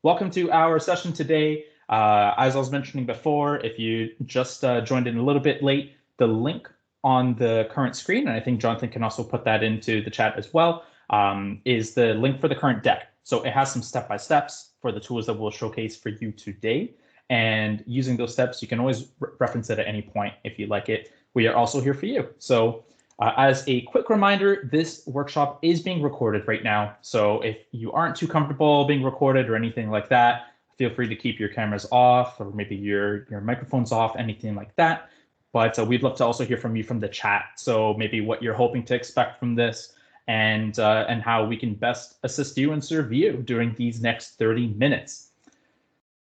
Welcome to our session today. As I was mentioning before, if you just joined in a little bit late, the link on the current screen, and I think Jonathan can also put that into the chat as well, is the link for the current deck. So it has some step-by-steps for the tools that we'll showcase for you today. And using those steps, you can always reference it at any point if you like it. We are also here for you. So as a quick reminder, this workshop is being recorded right now. So if you aren't too comfortable being recorded or anything like that, feel free to keep your cameras off or maybe your microphones off, anything like that. But we'd love to also hear from you from the chat. So maybe what you're hoping to expect from this and how we can best assist you and serve you during these next 30 minutes.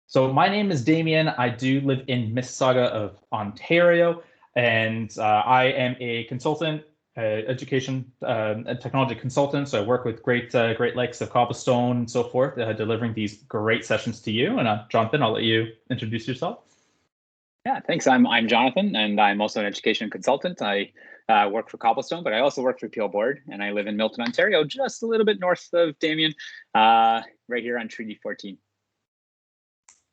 So my name is Damien. I do live in Mississauga of Ontario. And I am a consultant, education and technology consultant. So I work with great likes of Cobblestone and so forth, delivering these great sessions to you. And Jonathan, I'll let you introduce yourself. Yeah, thanks. I'm Jonathan, and I'm also an education consultant. I work for Cobblestone, but I also work for Peel Board, and I live in Milton, Ontario, just a little bit north of Damien, right here on Treaty 14.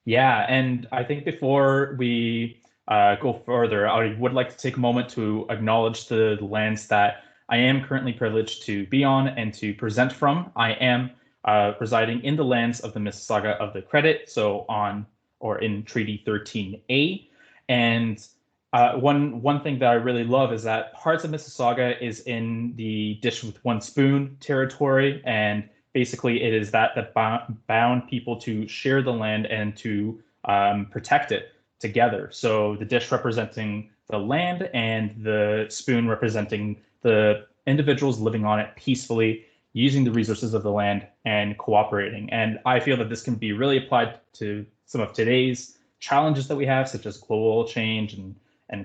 Yeah, and I think before we go further, I would like to take a moment to acknowledge the lands that I am currently privileged to be on and to present from. I am residing in the lands of the Mississauga of the Credit, so on or in Treaty 13A. And one thing that I really love is that parts of Mississauga is in the dish with one spoon territory, and basically it is that bound people to share the land and to protect it together. So the dish representing the land and the spoon representing the individuals living on it peacefully, using the resources of the land and cooperating. And I feel that this can be really applied to some of today's challenges that we have, such as global change and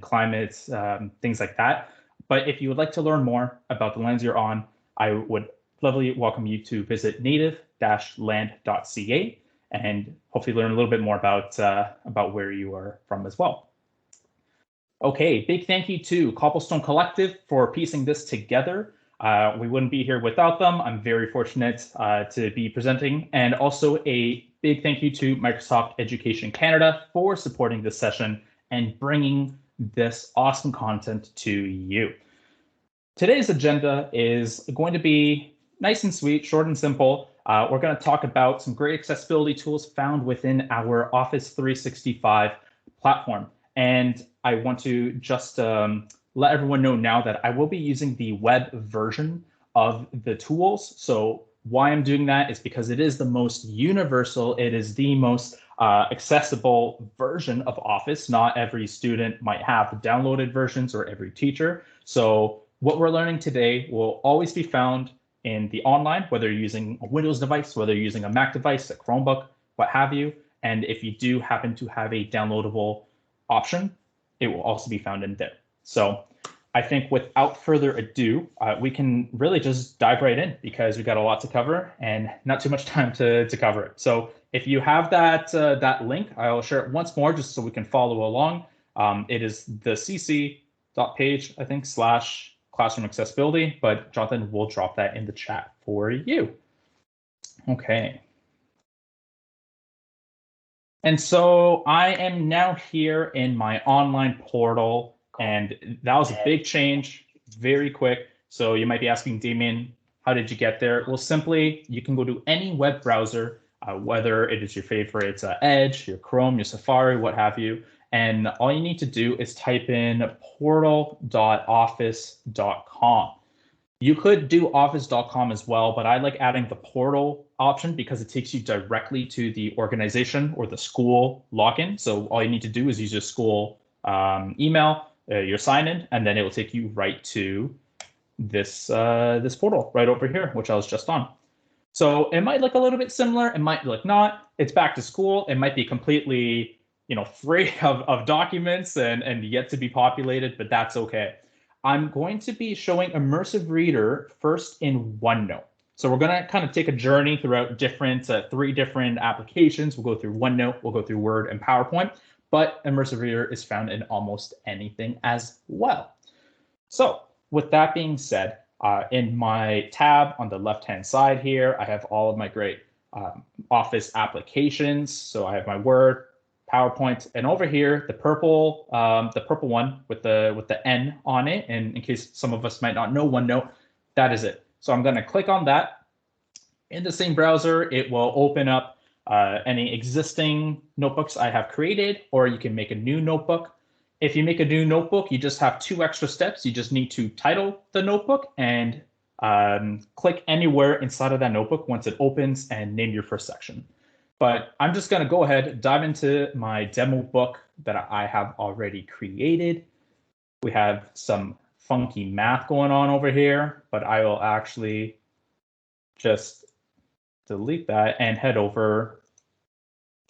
climate, things like that. But if you would like to learn more about the lands you're on, I would lovely welcome you to visit native-land.ca and hopefully learn a little bit more about where you are from as well. Okay, big thank you to Cobblestone Collective for piecing this together. We wouldn't be here without them. I'm very fortunate to be presenting, and also a big thank you to Microsoft Education Canada for supporting this session and bringing this awesome content to you. Today's agenda is going to be nice and sweet, short and simple. We're going to talk about some great accessibility tools found within our Office 365 platform. And I want to just let everyone know now that I will be using the web version of the tools. So why I'm doing that is because it is the most universal, it is the most accessible version of Office. Not every student might have the downloaded versions or every teacher. So what we're learning today will always be found in the online, whether you're using a Windows device, whether you're using a Mac device, a Chromebook, what have you. And if you do happen to have a downloadable option, it will also be found in there. So I think without further ado, we can really just dive right in because we've got a lot to cover and not too much time to cover it. So if you have that link, I'll share it once more just so we can follow along. It is thecc.page, I think, /classroomaccessibility, but Jonathan will drop that in the chat for you. Okay. And so I am now here in my online portal, and that was a big change, very quick. So you might be asking, Damien, how did you get there? Well, simply, you can go to any web browser, whether it is your favorite Edge, your Chrome, your Safari, what have you. And all you need to do is type in portal.office.com. You could do office.com as well, but I like adding the portal option because it takes you directly to the organization or the school login. So all you need to do is use your school email, your sign-in, and then it will take you right to this this portal right over here, which I was just on. So it might look a little bit similar. It might look not. It's back to school. It might be completely free of documents and yet to be populated, but that's okay. I'm going to be showing Immersive Reader first in OneNote. So we're going to kind of take a journey throughout three different applications. We'll go through OneNote, we'll go through Word and PowerPoint, but Immersive Reader is found in almost anything as well. So with that being said, in my tab on the left-hand side here, I have all of my great Office applications. So I have my Word, PowerPoint, and over here the purple one with the N on it. And in case some of us might not know OneNote, that is it. So I'm going to click on that. In the same browser, it will open up any existing notebooks I have created, or you can make a new notebook. If you make a new notebook, you just have 2 extra steps. You just need to title the notebook and click anywhere inside of that notebook once it opens and name your first section. But I'm just going to go ahead, dive into my demo book that I have already created. We have some funky math going on over here, but I will actually just delete that and head over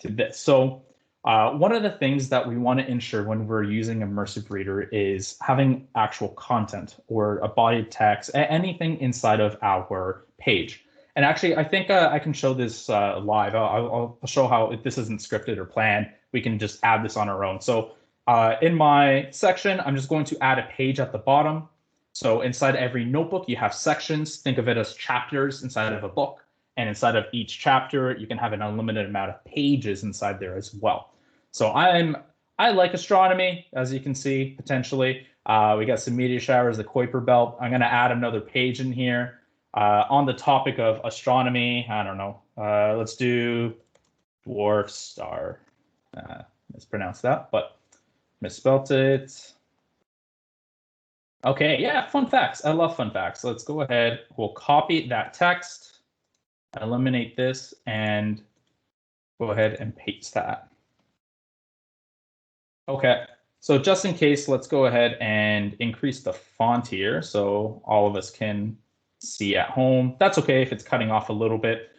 to this. So one of the things that we want to ensure when we're using Immersive Reader is having actual content or a body of text, anything inside of our page. And actually, I think I can show this live. I'll show how, if this isn't scripted or planned, we can just add this on our own. So in my section, I'm just going to add a page at the bottom. So inside every notebook, you have sections. Think of it as chapters inside of a book. And inside of each chapter, you can have an unlimited amount of pages inside there as well. So I like astronomy, as you can see, potentially. We got some meteor showers, the Kuiper Belt. I'm going to add another page in here on the topic of astronomy. I don't know. Let's do dwarf star. Mispronounced that, but misspelt it. Okay, yeah, fun facts. I love fun facts. Let's go ahead. We'll copy that text, eliminate this, and go ahead and paste that. Okay, so just in case, let's go ahead and increase the font here so all of us can see at home. That's okay if it's cutting off a little bit.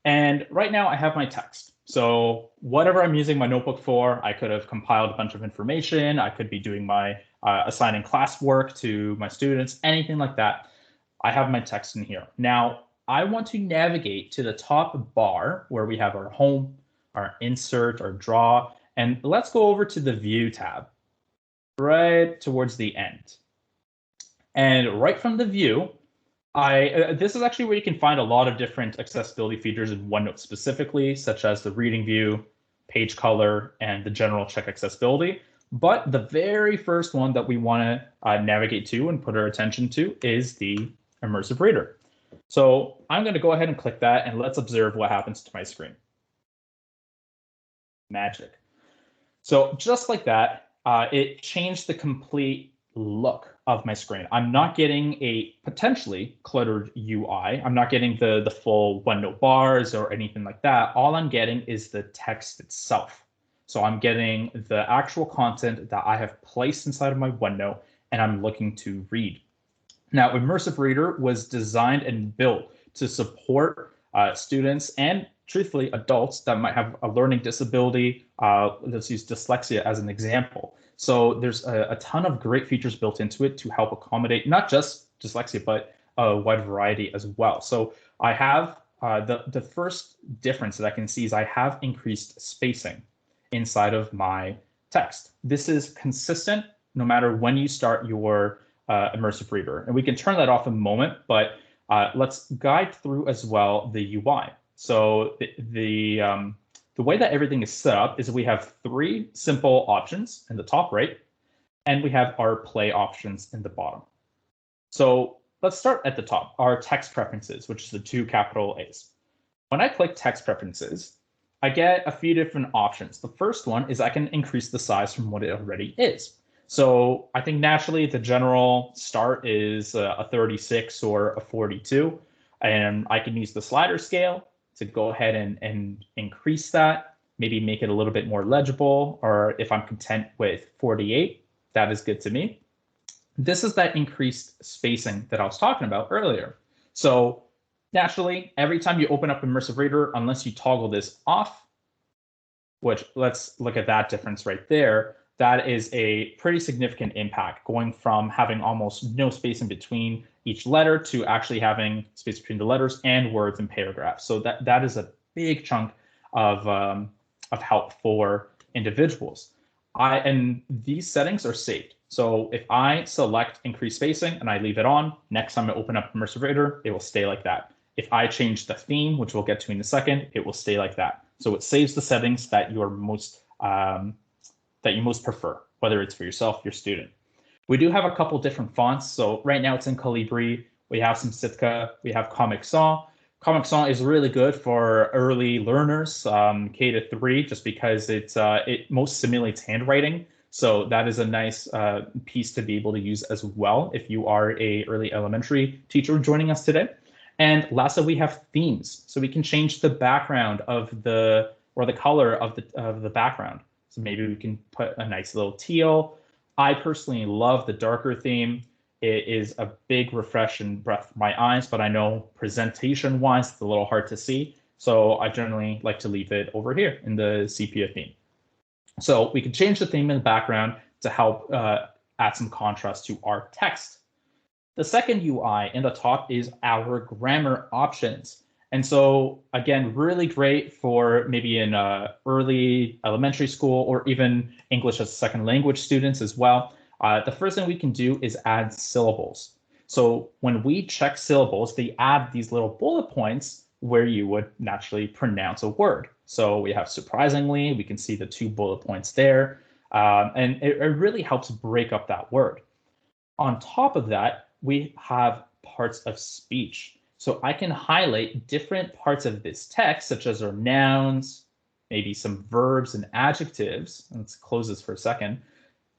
And right now I have my text. So whatever I'm using my notebook for, I could have compiled a bunch of information. I could be doing my assigning classwork to my students, anything like that. I have my text in here. Now, I want to navigate to the top bar where we have our home, our insert, our draw, and let's go over to the View tab right towards the end. And right from the View, this is actually where you can find a lot of different accessibility features in OneNote specifically, such as the reading view, page color, and the general check accessibility. But the very first one that we want to navigate to and put our attention to is the Immersive Reader. So I'm going to go ahead and click that, and let's observe what happens to my screen. Magic. So just like that, it changed the complete look of my screen. I'm not getting a potentially cluttered UI. I'm not getting the full OneNote bars or anything like that. All I'm getting is the text itself. So I'm getting the actual content that I have placed inside of my OneNote and I'm looking to read. Now, Immersive Reader was designed and built to support students and, truthfully, adults that might have a learning disability. Let's use dyslexia as an example. So there's a ton of great features built into it to help accommodate not just dyslexia, but a wide variety as well. So I have the first difference that I can see is I have increased spacing inside of my text. This is consistent no matter when you start your Immersive Reader. And we can turn that off in a moment, but let's guide through as well the UI. So the way that everything is set up is we have 3 simple options in the top right, and we have our play options in the bottom. So let's start at the top, our text preferences, which is the 2 capital A's. When I click text preferences, I get a few different options. The first one is I can increase the size from what it already is. So I think naturally the general start is a 36 or a 42, and I can use the slider scale to go ahead and increase that, maybe make it a little bit more legible, or if I'm content with 48, that is good to me. This is that increased spacing that I was talking about earlier. So naturally, every time you open up Immersive Reader, unless you toggle this off, which let's look at that difference right there, that is a pretty significant impact, going from having almost no space in between each letter to actually having space between the letters and words and paragraphs. So that is a big chunk of help for individuals. And these settings are saved. So if I select increase spacing and I leave it on, next time I open up Immersive Reader, it will stay like that. If I change the theme, which we'll get to in a second, it will stay like that. So it saves the settings that you most prefer, whether it's for yourself, your student. We do have a couple different fonts. So right now it's in Calibri. We have some Sitka. We have Comic Sans. Comic Sans is really good for early learners, K to 3, just because it most simulates handwriting. So that is a nice piece to be able to use as well if you are a early elementary teacher joining us today. And lastly, we have themes. So we can change the background of the color of the background. So maybe we can put a nice little teal. I personally love the darker theme. It is a big refresh and breath for my eyes, but I know presentation-wise, it's a little hard to see. So I generally like to leave it over here in the sepia theme. So we can change the theme in the background to help add some contrast to our text. The second UI in the top is our grammar options. And so again, really great for maybe in early elementary school or even English as a second language students as well. The first thing we can do is add syllables. So when we check syllables, they add these little bullet points where you would naturally pronounce a word. So we have surprisingly, we can see the 2 bullet points there. And it really helps break up that word. On top of that, we have parts of speech. So I can highlight different parts of this text, such as our nouns, maybe some verbs and adjectives. Let's close this for a second.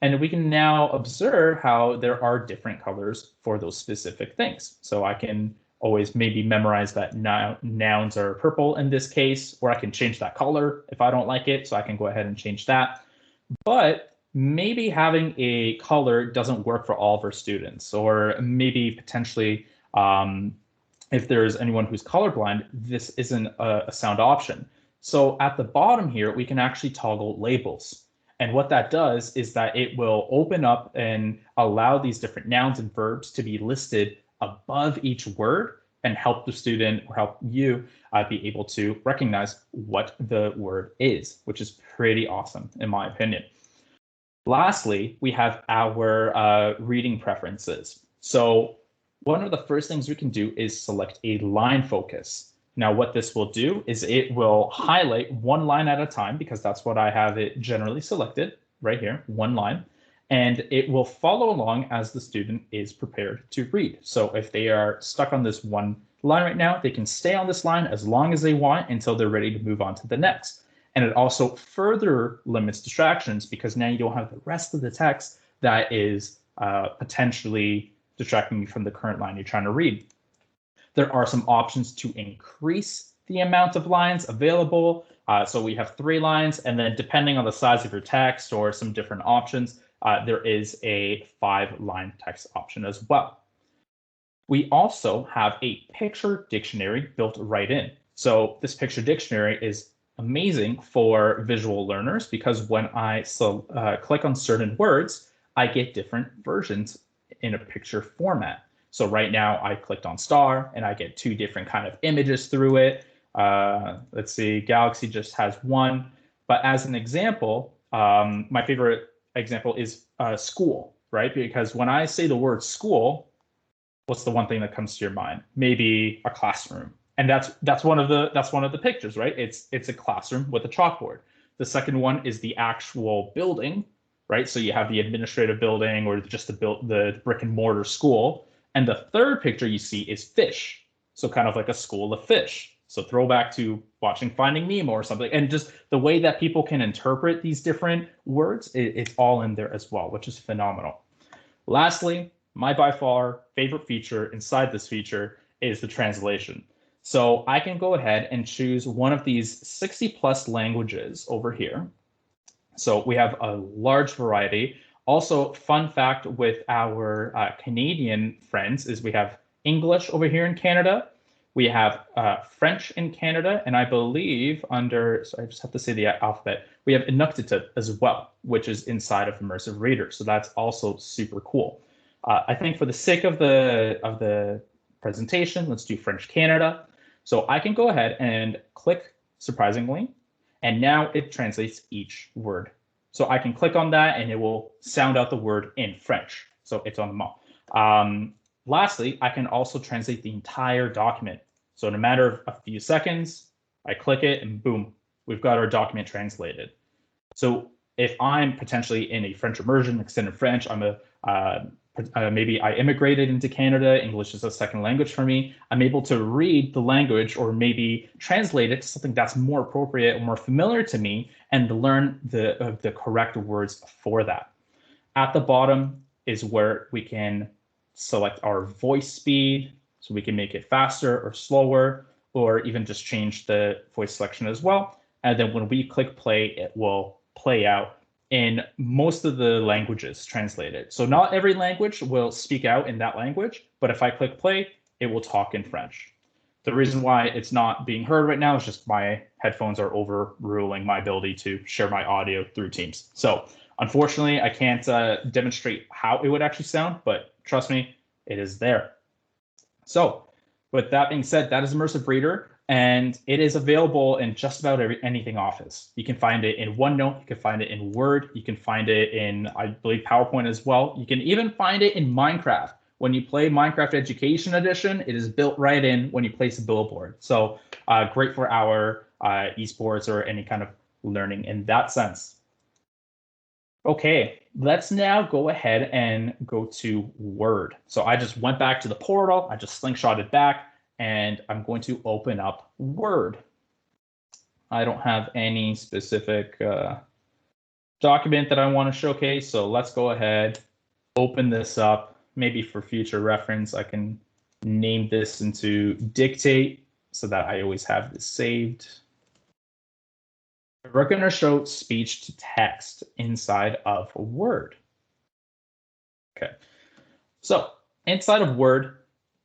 And we can now observe how there are different colors for those specific things. So I can always maybe memorize that nouns are purple in this case, or I can change that color if I don't like it. So I can go ahead and change that. But maybe having a color doesn't work for all of our students, or maybe potentially if there's anyone who's colorblind, this isn't a sound option. So at the bottom here, we can actually toggle labels. And what that does is that it will open up and allow these different nouns and verbs to be listed above each word and help the student or help you be able to recognize what the word is, which is pretty awesome in my opinion. Lastly, we have our reading preferences. So one of the first things we can do is select a line focus. Now, what this will do is it will highlight one line at a time, because that's what I have it generally selected right here, one line, and it will follow along as the student is prepared to read. So if they are stuck on this one line right now, they can stay on this line as long as they want until they're ready to move on to the next. And it also further limits distractions, because now you don't have the rest of the text that is potentially distracting you from the current line you're trying to read. There are some options to increase the amount of lines available. So we have 3 lines, and then depending on the size of your text or some different options, there is a 5-line text option as well. We also have a picture dictionary built right in. So this picture dictionary is amazing for visual learners, because when I click on certain words, I get different versions in a picture format. So right now I clicked on star and I get 2 different kind of images through it. Let's see, galaxy just has 1. But as an example, my favorite example is school, right? Because when I say the word school, what's the one thing that comes to your mind? Maybe a classroom. And that's one of the pictures, right? It's a classroom with a chalkboard. The second one is the actual building, right? So you have the administrative building or just the brick and mortar school. And the third picture you see is fish. So kind of like a school of fish. So throwback to watching Finding Nemo or something. And just the way that people can interpret these different words, it's all in there as well, which is phenomenal. Lastly, my by far favorite feature inside this feature is the translation. So I can go ahead and choose one of these 60+ languages over here. So we have a large variety. Also, fun fact with our Canadian friends is we have English over here in Canada. We have French in Canada, and I believe so I just have to say the alphabet. We have Inuktitut as well, which is inside of Immersive Reader. So that's also super cool. I think for the sake of the presentation, let's do French Canada. So I can go ahead and click surprisingly, and now it translates each word. So I can click on that and it will sound out the word in French. So it's on the map. Lastly, I can also translate the entire document. So in a matter of a few seconds, I click it and boom, we've got our document translated. So if I'm potentially in a French immersion, extended French, maybe I immigrated into Canada, English is a second language for me, I'm able to read the language or maybe translate it to something that's more appropriate or more familiar to me and learn the correct words for that. At the bottom is where we can select our voice speed, so we can make it faster or slower, or even just change the voice selection as well. And then when we click play, it will play out in most of the languages translated. So not every language will speak out in that language, but if I click play, it will talk in French. The reason why it's not being heard right now is just my headphones are overruling my ability to share my audio through Teams. So unfortunately, I can't demonstrate how it would actually sound, but trust me, it is there. So with that being said, that is Immersive Reader, and it is available in just about anything Office. You can find it in OneNote, you can find it in Word, you can find it in, I believe, PowerPoint as well. You can even find it in Minecraft. When you play Minecraft Education Edition, it is built right in when you place a billboard. So great for our esports or any kind of learning in that sense. Okay, let's now go ahead and go to Word. So I just went back to the portal, I just slingshotted back, and I'm going to open up Word. I don't have any specific document that I want to showcase, so let's go ahead, open this up. Maybe for future reference, I can name this into dictate so that I always have this saved. We're going to show speech to text inside of Word. Okay, so inside of Word,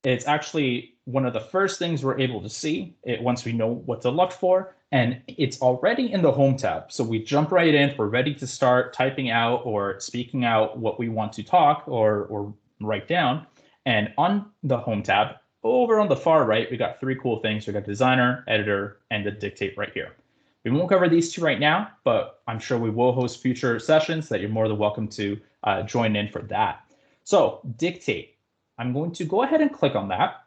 it's actually one of the first things we're able to see once we know what to look for, and it's already in the Home tab. So we jump right in, we're ready to start typing out or speaking out what we want to talk or write down. And on the Home tab, over on the far right, we got three cool things. We got Designer, Editor, and the Dictate right here. We won't cover these two right now, but I'm sure we will host future sessions that you're more than welcome to join in for that. So Dictate, I'm going to go ahead and click on that.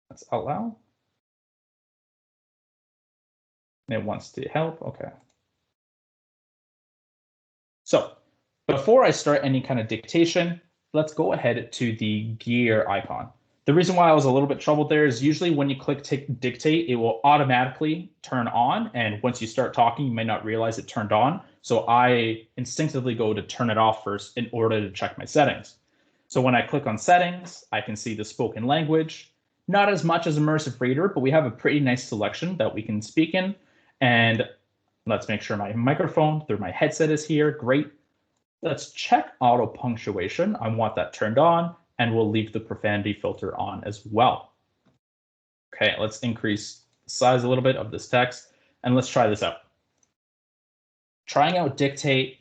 Let's allow. It wants to help, okay. So before I start any kind of dictation, let's go ahead to the gear icon. The reason why I was a little bit troubled there is usually when you click dictate, it will automatically turn on. And once you start talking, you may not realize it turned on. So I instinctively go to turn it off first in order to check my settings. So when I click on settings, I can see the spoken language, not as much as Immersive Reader, but we have a pretty nice selection that we can speak in. And let's make sure my microphone through my headset is here. Great. Let's check auto punctuation. I want that turned on, and we'll leave the profanity filter on as well. Okay, let's increase the size a little bit of this text, and let's try this out. Trying out dictate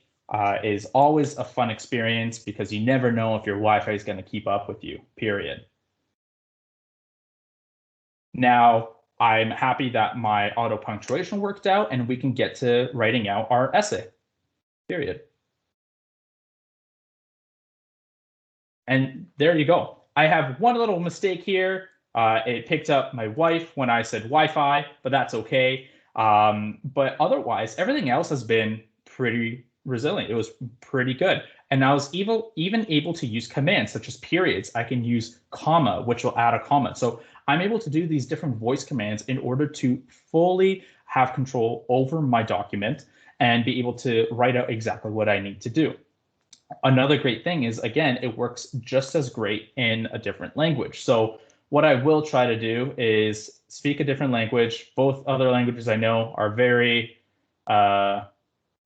is always a fun experience because you never know if your Wi-Fi is going to keep up with you, period. Now, I'm happy that my auto punctuation worked out, and we can get to writing out our essay, period. And there you go. I have one little mistake here. It picked up my wife when I said Wi-Fi, but that's okay. But otherwise, everything else has been pretty resilient. It was pretty good. And I was even able to use commands such as periods. I can use comma, which will add a comma. So I'm able to do these different voice commands in order to fully have control over my document and be able to write out exactly what I need to do. Another great thing is, again, it works just as great in a different language. So what I will try to do is speak a different language. Both other languages I know are very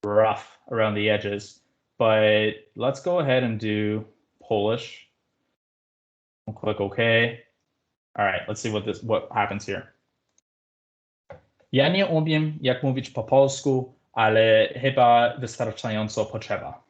rough around the edges, but let's go ahead and do Polish. We'll click OK. All right, let's see what happens here. Ja nie umiem, jak mówić po polsku, ale chyba wystarczająco potrzeba.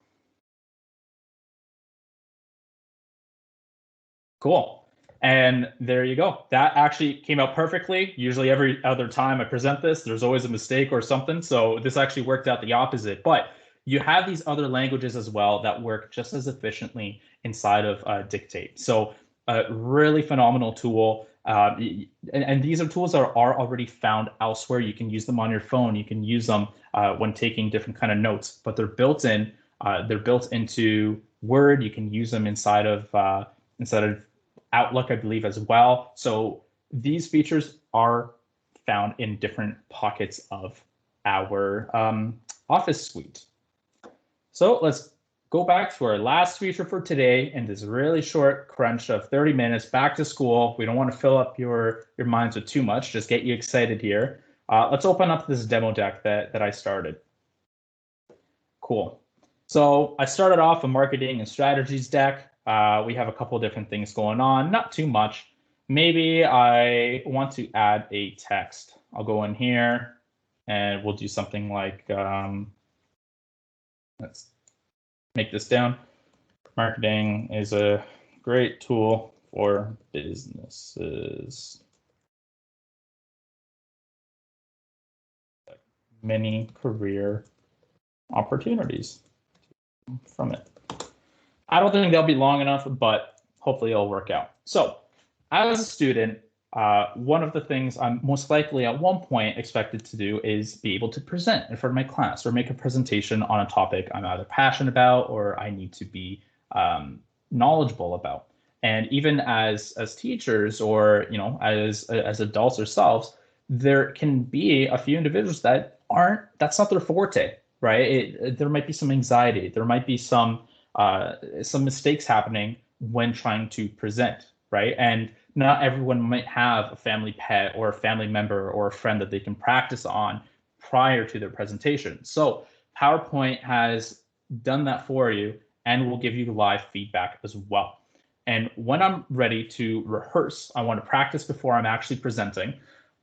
Cool. And there you go. That actually came out perfectly. Usually every other time I present this, there's always a mistake or something. So this actually worked out the opposite. But you have these other languages as well that work just as efficiently inside of Dictate. So a really phenomenal tool. And these are tools that are already found elsewhere. You can use them on your phone. You can use them when taking different kind of notes, but they're built in. They're built into Word. You can use them inside of Outlook, I believe, as well. So these features are found in different pockets of our Office suite. So let's go back to our last feature for today in this really short crunch of 30 minutes. Back to school. We don't want to fill up your minds with too much, just get you excited here. Let's open up this demo deck that I started. Cool. So I started off a marketing and strategies deck. We have a couple different things going on, not too much. Maybe I want to add a text. I'll go in here and we'll do something like, let's make this down. Marketing is a great tool for businesses. Many career opportunities from it. I don't think they'll be long enough, but hopefully it'll work out. So as a student, one of the things I'm most likely at one point expected to do is be able to present in front of my class or make a presentation on a topic I'm either passionate about or I need to be knowledgeable about. And even as teachers or as adults ourselves, there can be a few individuals that's not their forte, right? There might be some anxiety, there might be some mistakes happening when trying to present, right? And not everyone might have a family pet or a family member or a friend that they can practice on prior to their presentation. So PowerPoint has done that for you and will give you live feedback as well. And when I'm ready to rehearse, I want to practice before I'm actually presenting.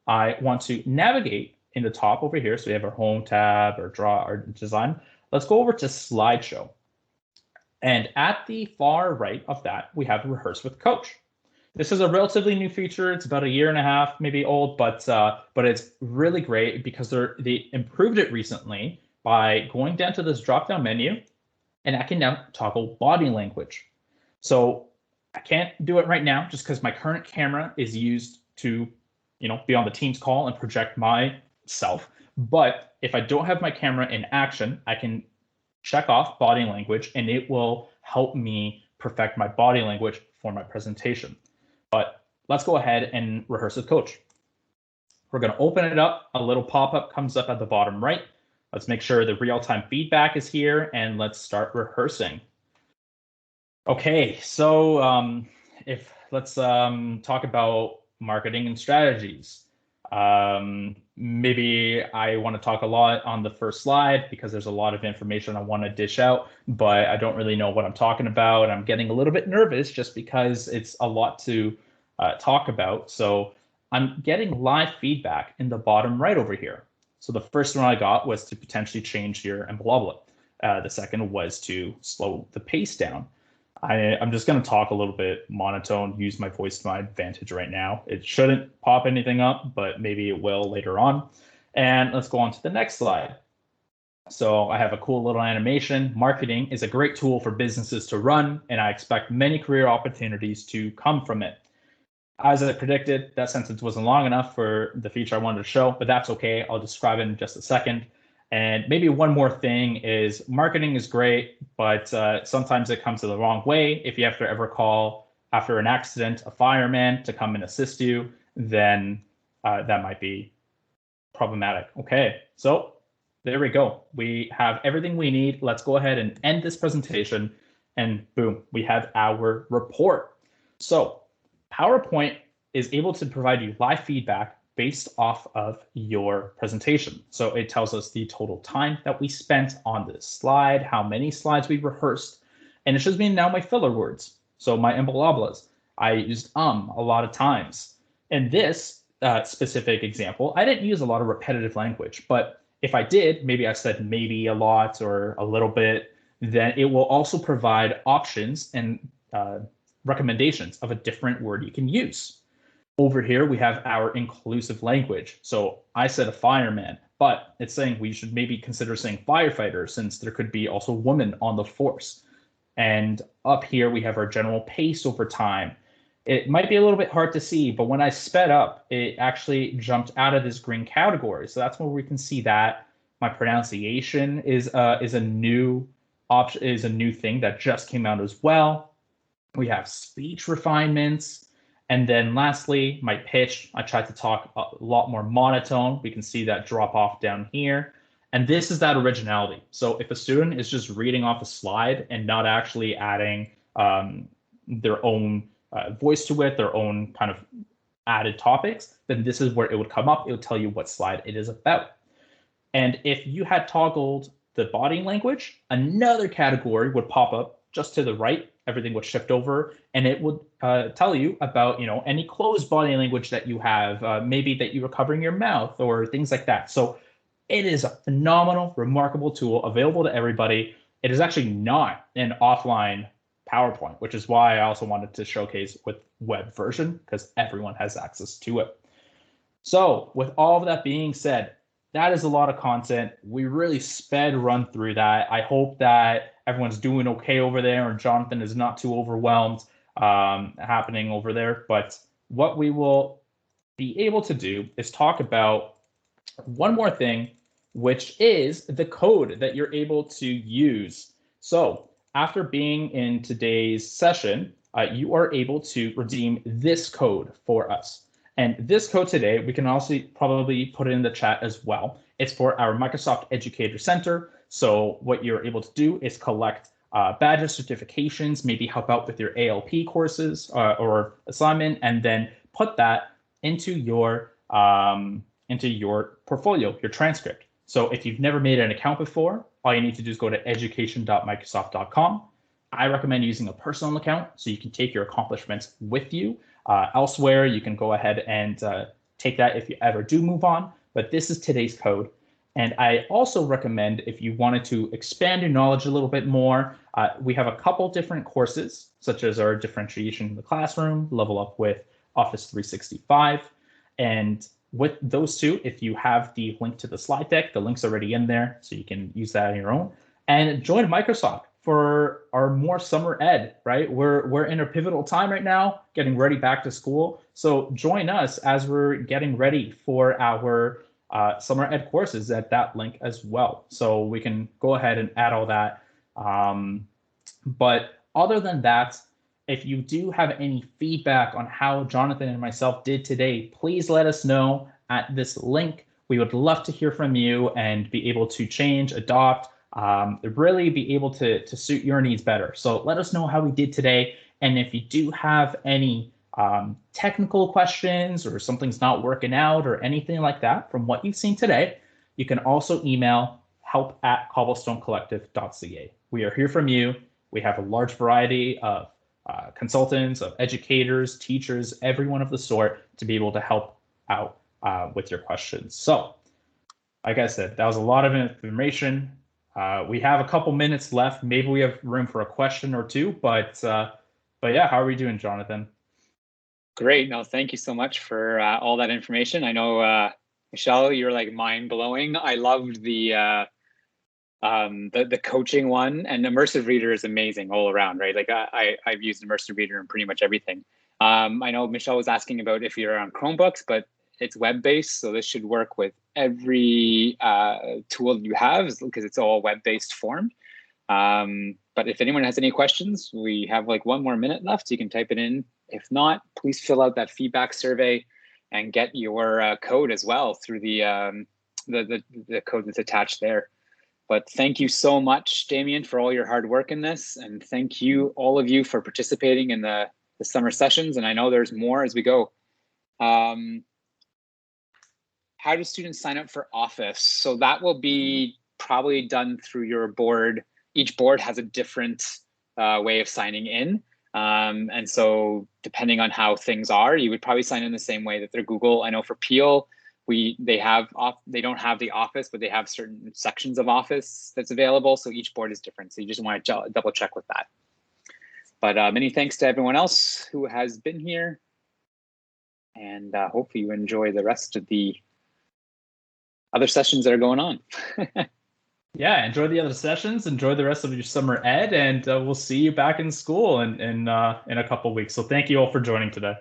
I want to navigate in the top over here. So we have our home tab or draw or design. Let's go over to slideshow. And at the far right of that, we have Rehearse with Coach. This is a relatively new feature. It's about a year and a half, maybe old, but it's really great because they improved it recently by going down to this drop-down menu, and I can now toggle body language. So I can't do it right now just because my current camera is used to, be on the Teams call and project myself. But if I don't have my camera in action, I can check off body language, and it will help me perfect my body language for my presentation. But let's go ahead and rehearse with Coach. We're going to open it up. A little pop-up comes up at the bottom right. Let's make sure the real-time feedback is here, and let's start rehearsing. Okay, so let's talk about marketing and strategies. Maybe I want to talk a lot on the first slide because there's a lot of information I want to dish out, but I don't really know what I'm talking about. I'm getting a little bit nervous just because it's a lot to talk about. So I'm getting live feedback in the bottom right over here. So the first one I got was to potentially change here and blah, blah. The second was to slow the pace down. I'm just going to talk a little bit monotone, use my voice to my advantage right now. It shouldn't pop anything up, but maybe it will later on. And let's go on to the next slide. So I have a cool little animation. Marketing is a great tool for businesses to run, and I expect many career opportunities to come from it. As I predicted, that sentence wasn't long enough for the feature I wanted to show, but that's okay. I'll describe it in just a second. And maybe one more thing is marketing is great, but sometimes it comes to the wrong way. If you have to ever call after an accident a fireman to come and assist you, then that might be problematic. Okay, so there we go. We have everything we need. Let's go ahead and end this presentation, and boom, we have our report. So PowerPoint is able to provide you live feedback based off of your presentation. So it tells us the total time that we spent on this slide, how many slides we rehearsed, and it shows me now my filler words. So my imblablas, I used a lot of times. In this specific example, I didn't use a lot of repetitive language, but if I did, maybe I said maybe a lot or a little bit, then it will also provide options and recommendations of a different word you can use. Over here, we have our inclusive language. So I said a fireman, but it's saying we should maybe consider saying firefighter since there could be also women on the force. And up here, we have our general pace over time. It might be a little bit hard to see, but when I sped up, it actually jumped out of this green category. So that's where we can see that my pronunciation is a new option, is a new thing that just came out as well. We have speech refinements. And then lastly, my pitch. I tried to talk a lot more monotone. We can see that drop off down here. And this is that originality. So if a student is just reading off a slide and not actually adding their own voice to it, their own kind of added topics, then this is where it would come up. It would tell you what slide it is about. And if you had toggled the body language, another category would pop up just to the right. Everything would shift over, and it would tell you about, any closed body language that you have, maybe that you were covering your mouth or things like that. So it is a phenomenal, remarkable tool available to everybody. It is actually not an offline PowerPoint, which is why I also wanted to showcase with web version, because everyone has access to it. So with all of that being said, that is a lot of content. We really sped run through that. I hope that everyone's doing okay over there and Jonathan is not too overwhelmed happening over there. But what we will be able to do is talk about one more thing, which is the code that you're able to use. So after being in today's session, you are able to redeem this code for us. And this code today, we can also probably put it in the chat as well. It's for our Microsoft Educator Center. So what you're able to do is collect badges, certifications, maybe help out with your ALP courses or assignment, and then put that into your portfolio, your transcript. So if you've never made an account before, all you need to do is go to education.microsoft.com. I recommend using a personal account so you can take your accomplishments with you. Elsewhere, you can go ahead and take that if you ever do move on, but this is today's code. And I also recommend, if you wanted to expand your knowledge a little bit more, we have a couple different courses, such as our Differentiation in the Classroom, Level Up with Office 365. And with those two, if you have the link to the slide deck, the link's already in there, so you can use that on your own. And join Microsoft for our more summer ed, right? We're in a pivotal time right now, getting ready back to school. So join us as we're getting ready for our summer ed courses at that link as well. So we can go ahead and add all that. But other than that, if you do have any feedback on how Jonathan and myself did today, please let us know at this link. We would love to hear from you and be able to change, adopt, really be able to suit your needs better. So let us know how we did today. And if you do have any technical questions or something's not working out or anything like that from what you've seen today, you can also email help@cobblestonecollective.ca. We are here from you. We have a large variety of consultants, of educators, teachers, everyone of the sort to be able to help out with your questions. So like I said, that was a lot of information. We have a couple minutes left. Maybe we have room for a question or two, but yeah, how are we doing, Jonathan? Great. No, thank you so much for all that information. I know, Michelle, you're like mind blowing. I loved the coaching one, and Immersive Reader is amazing all around, right? Like I've used Immersive Reader in pretty much everything. I know Michelle was asking about if you're on Chromebooks, but it's web-based, so this should work with every tool you have because it's all web-based form. But if anyone has any questions, we have like 1 more minute left. So you can type it in. If not, please fill out that feedback survey and get your code as well through the code that's attached there. But thank you so much, Damien, for all your hard work in this. And thank you, all of you, for participating in the summer sessions. And I know there's more as we go. How do students sign up for Office? So that will be probably done through your board. Each board has a different way of signing in. And so depending on how things are, you would probably sign in the same way that they're Google. I know for Peel, they don't have the Office, but they have certain sections of Office that's available. So each board is different. So you just want to double check with that. But many thanks to everyone else who has been here. And hopefully you enjoy the rest of the other sessions that are going on. Yeah, enjoy the other sessions, enjoy the rest of your summer ed, and we'll see you back in school in a couple weeks. So thank you all for joining today.